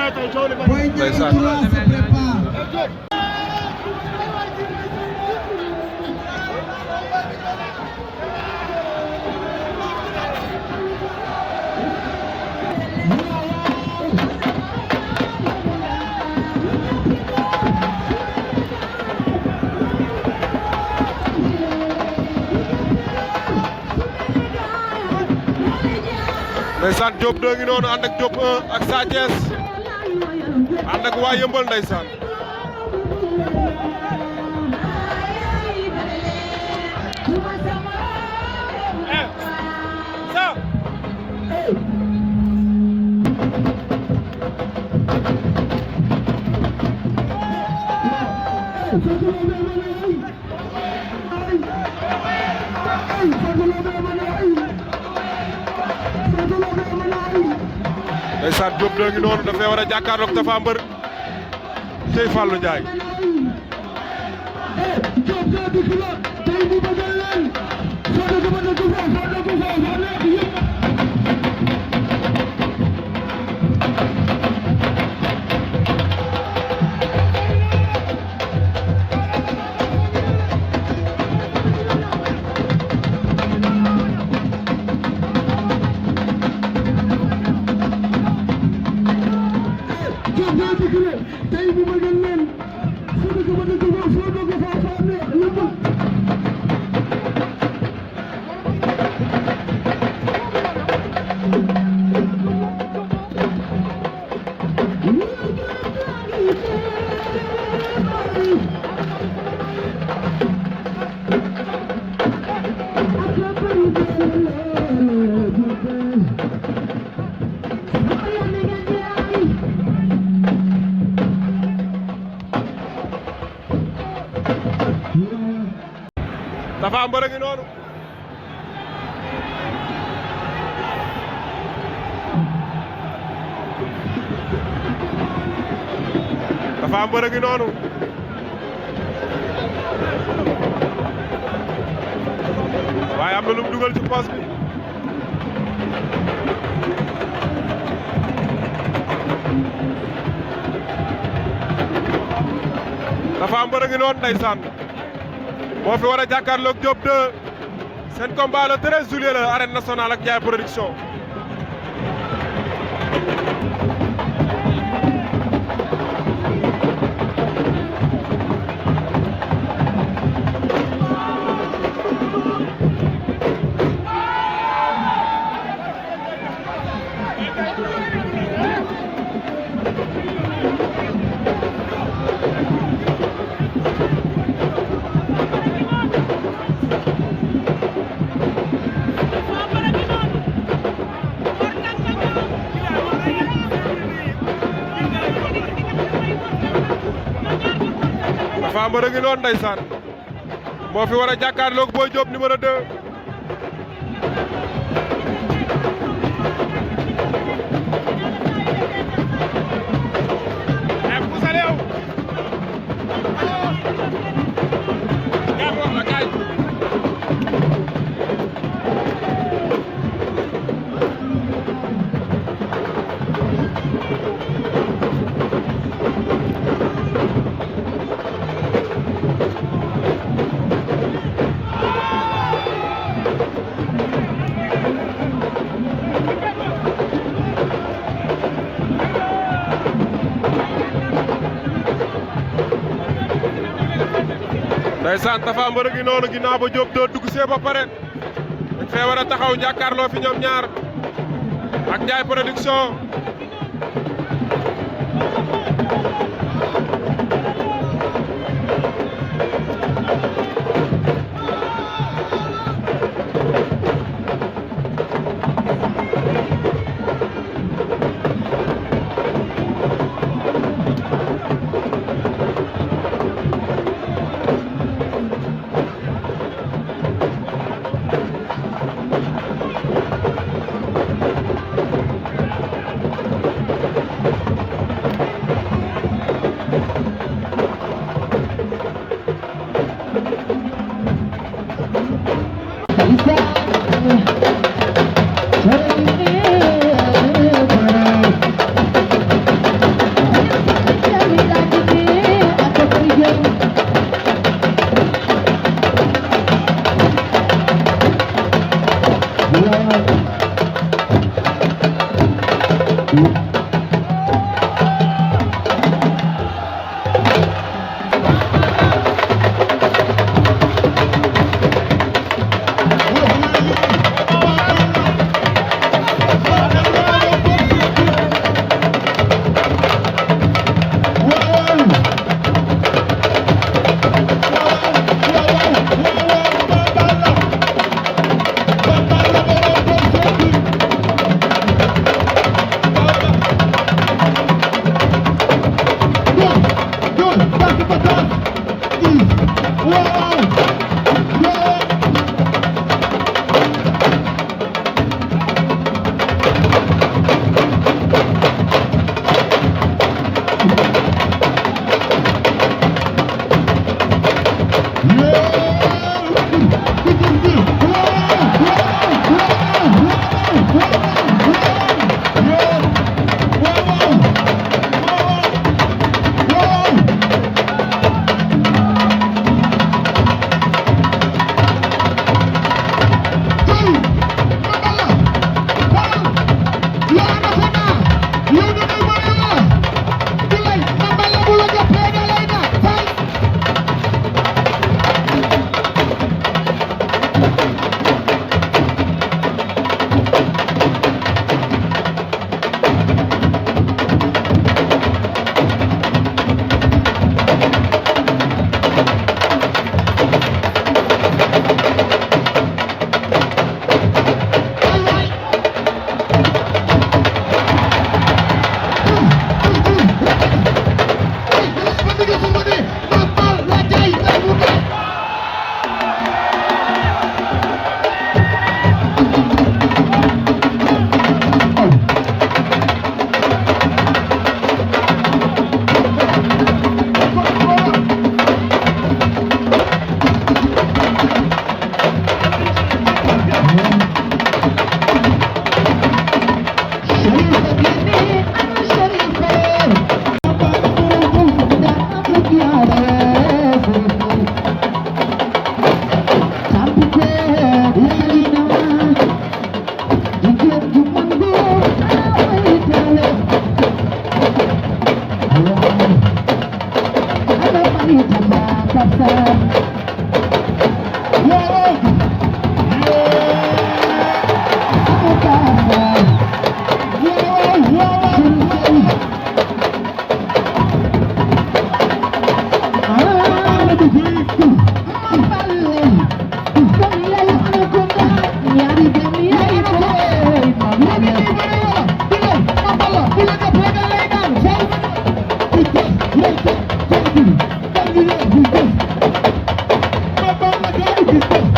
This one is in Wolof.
ndeysaan ndeysaan Diop 2 ngi noonu ànd ak Diop 1 ak Sa Thiès ànd ak waa Yëmbal ndeysaan ndeysaan Diop 2 ngi noonu dafay war a jàkkaarloog Tapha Mbeur tey Fallou Ndiaye Tapha Mbeur a ngi noonu Tapha Mbeur a ngi noonu waaye am na lu mu dugal ci poos bi Tapha Mbeur a ngi noonu ndeysaan moo fi war a jàkkaarloog Diop 2 seen combat le 13 juillet la arène nationale ak Ndiaye production Tapha Mbeur a ngi noonu ndeysaan moo fi war a jàkkaarloog Boy Diop numéro 2 ndeysaan Tapha Mbeur a ngi noonu ginnaaw ba Diop 2 dugg see ba pare dañ fee war a taxaw jàkkaarloo fi ñoom ñaar ak Ndiaye production Thank you.